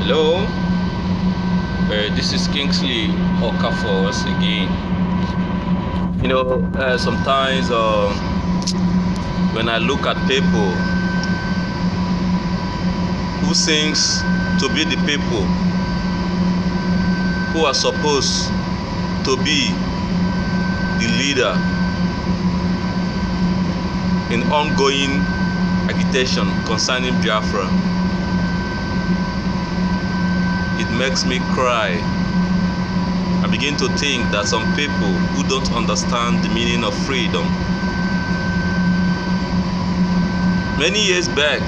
Hello, this is Kingsley Okafor once again. Sometimes when I look at people who seems to be the people who are supposed to be the leader in ongoing agitation concerning Biafra, it makes me cry. I begin to think that some people who don't understand the meaning of freedom. Many years back,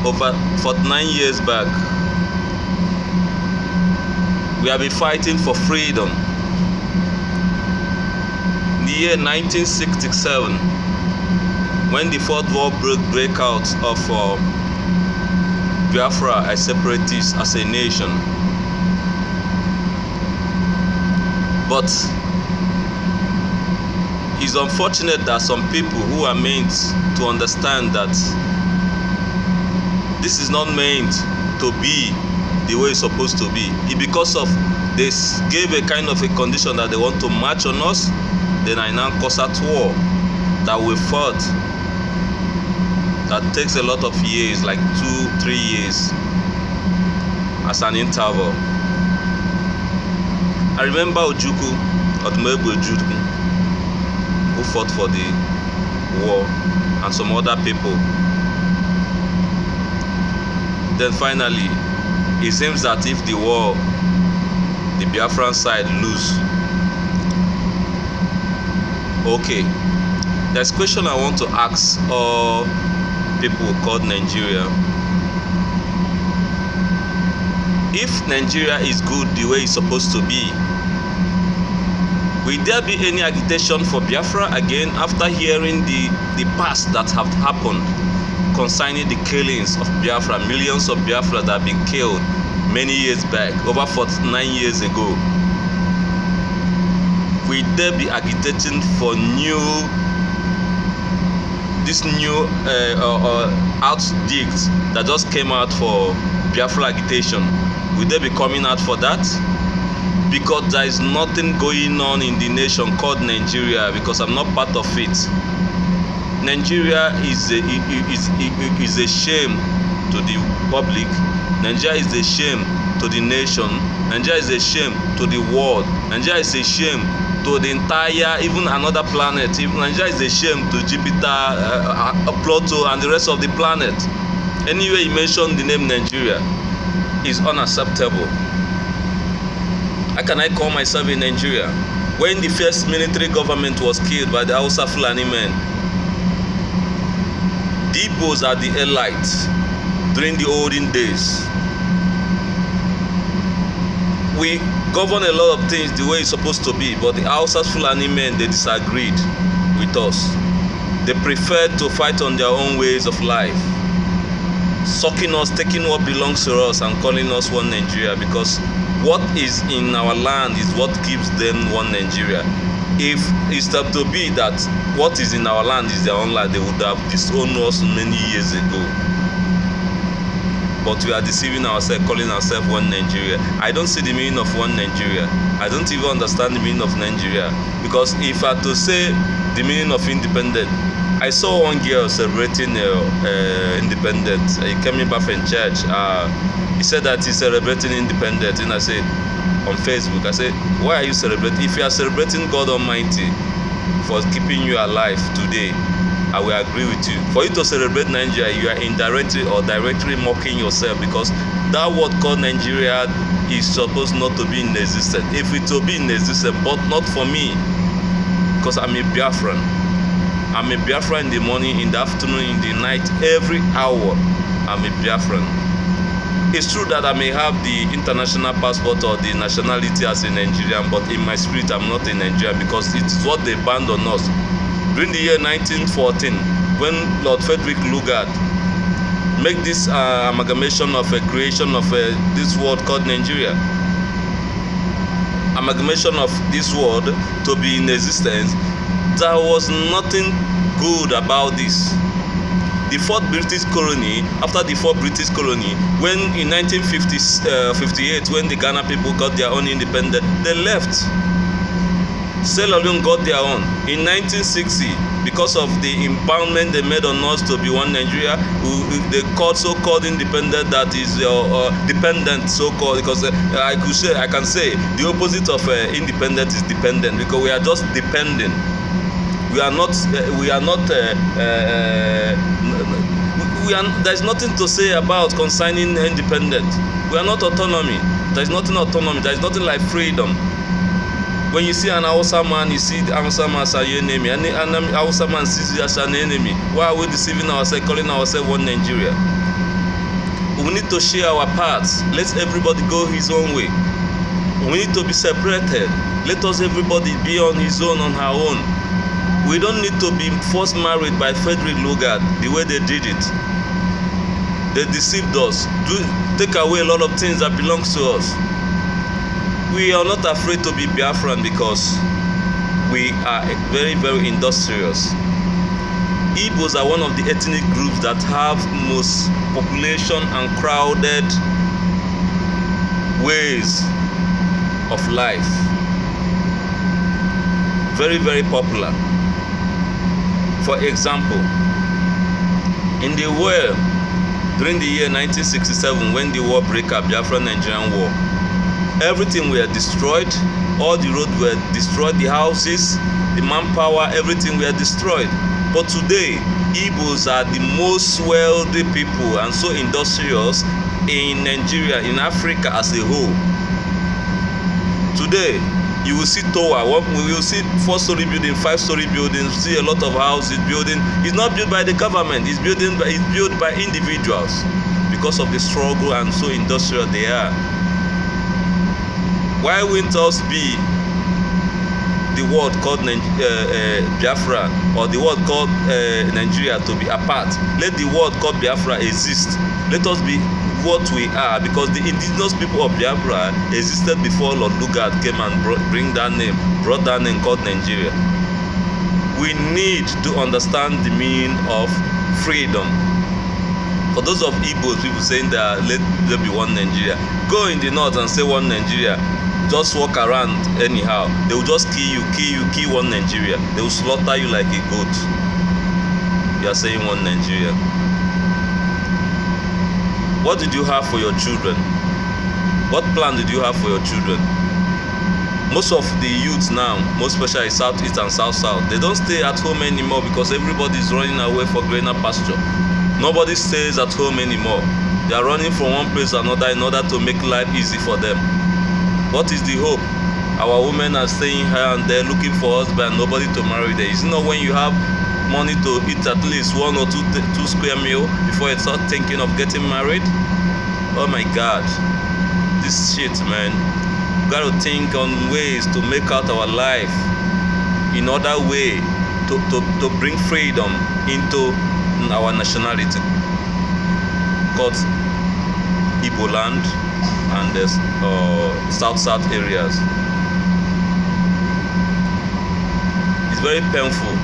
over 49 years back, we have been fighting for freedom. In the year 1967, when the Fourth War broke out of Biafra as separatists, as a nation. But it's unfortunate that some people who are meant to understand that this is not meant to be the way it's supposed to be. Because of this gave a kind of a condition that they want to march on us, then I now cause at war that we fought. That takes a lot of years, like 2-3 years as an interval. I remember Ojukwu, who fought for the war, and some other people. Then finally, it seems that if the war, the Biafran side lose, okay, there's a question I want to ask all people called Nigeria. If Nigeria is good the way it's supposed to be, will there be any agitation for Biafra again after hearing the past that have happened concerning the killings of Biafra, millions of Biafra that have been killed many years back, over 49 years ago? Will there be agitating for this new outdict that just came out for Biafra agitation? Will they be coming out for that? Because there is nothing going on in the nation called Nigeria, because I'm not part of it. Nigeria is a shame to the public. Nigeria is a shame to the nation. Nigeria is a shame to the world. Nigeria is a shame to the entire, even another planet. Even Nigeria is a shame to Jupiter, Pluto, and the rest of the planet. Anyway, you mention the name Nigeria is unacceptable. How can I call myself in Nigeria when the first military government was killed by the Hausa Fulani men? The Igbos are the elites during the olden days. We govern a lot of things the way it's supposed to be, but the Hausa Fulani men, they disagreed with us. They preferred to fight on their own ways of life, sucking us, taking what belongs to us and calling us one Nigeria, because what is in our land is what gives them one Nigeria. If it's to be that what is in our land is their own land, they would have disowned us many years ago. But we are deceiving ourselves, calling ourselves one Nigeria. I don't see the meaning of one Nigeria. I don't even understand the meaning of Nigeria. Because if I had to say the meaning of independence, I saw one girl celebrating independence. He came in back from church. He said that he's celebrating independence. And I said, on Facebook, I said, why are you celebrating? If you are celebrating God Almighty for keeping you alive today, I will agree with you. For you to celebrate Nigeria, you are indirectly or directly mocking yourself, because that word called Nigeria is supposed not to be in existence. If it will be in existence, but not for me, because I'm a Biafran. I'm a Biafran in the morning, in the afternoon, in the night, every hour. I'm a Biafran. It's true that I may have the international passport or the nationality as a Nigerian, but in my spirit, I'm not a Nigerian, because it is what they banned on us. During the year 1914, when Lord Frederick Lugard made this amalgamation of a creation of this word called Nigeria, amalgamation of this word to be in existence, there was nothing good about this. the fourth British colony, after the fourth British colony, when in 1958, when the Ghana people got their own independence, they left. Sierra Leone got their own. In 1960, because of the impoundment they made on us to be one Nigeria, they called so-called independent, that is dependent, so-called, because I can say the opposite of independent is dependent, because we are just depending. There's nothing to say about concerning independent. We are not autonomy. There's nothing autonomy. There's nothing like freedom. When you see an Hausa man, you see the Hausa man as an enemy. And an Hausa man sees you as an enemy. Why are we deceiving ourselves, calling ourselves one Nigeria? We need to share our paths. Let everybody go his own way. We need to be separated. Let us everybody be on his own, on her own. We don't need to be forced married by Frederick Lugard the way they did it. They deceived us. Take away a lot of things that belongs to us. We are not afraid to be Biafran because we are very, very industrious. Igbos are one of the ethnic groups that have most population and crowded ways of life. Very, very popular. For example, in the war, during the year 1967, when the war broke up, Biafra-Nigerian War, everything were destroyed. All the roads were destroyed, the houses, the manpower, everything were destroyed. But today, Igbos are the most wealthy people and so industrious in Nigeria, in Africa as a whole. Today, you will see tower, we will see 4-story building, 5-story buildings, see a lot of houses building. It's not built by the government, it's built by individuals because of the struggle and so industrial they are. Why won't us be the world called Biafra, or the world called Nigeria to be apart? Let the world called Biafra exist. Let us be what we are, because the indigenous people of Biafra existed before Lord Lugard came and brought that name called Nigeria. We need to understand the meaning of freedom. For those of Igbos, people saying that let there be one Nigeria, go in the north and say one Nigeria. Just walk around anyhow. They will just kill you, one Nigeria. They will slaughter you like a goat. You are saying one Nigeria. What did you have for your children? What plan did you have for your children? Most of the youths now, most especially Southeast and South, they don't stay at home anymore because everybody is running away for greener pasture. Nobody stays at home anymore. They are running from one place to another in order to make life easy for them. What is the hope? Our women are staying here and there looking for husband, nobody to marry them. Is it not when you have money to eat at least 1 or 2 square meal before you start thinking of getting married? Oh my God, this shit, man. We got to think on ways to make out our life in other way to bring freedom into our nationality called Igbo land and the south areas. It's very painful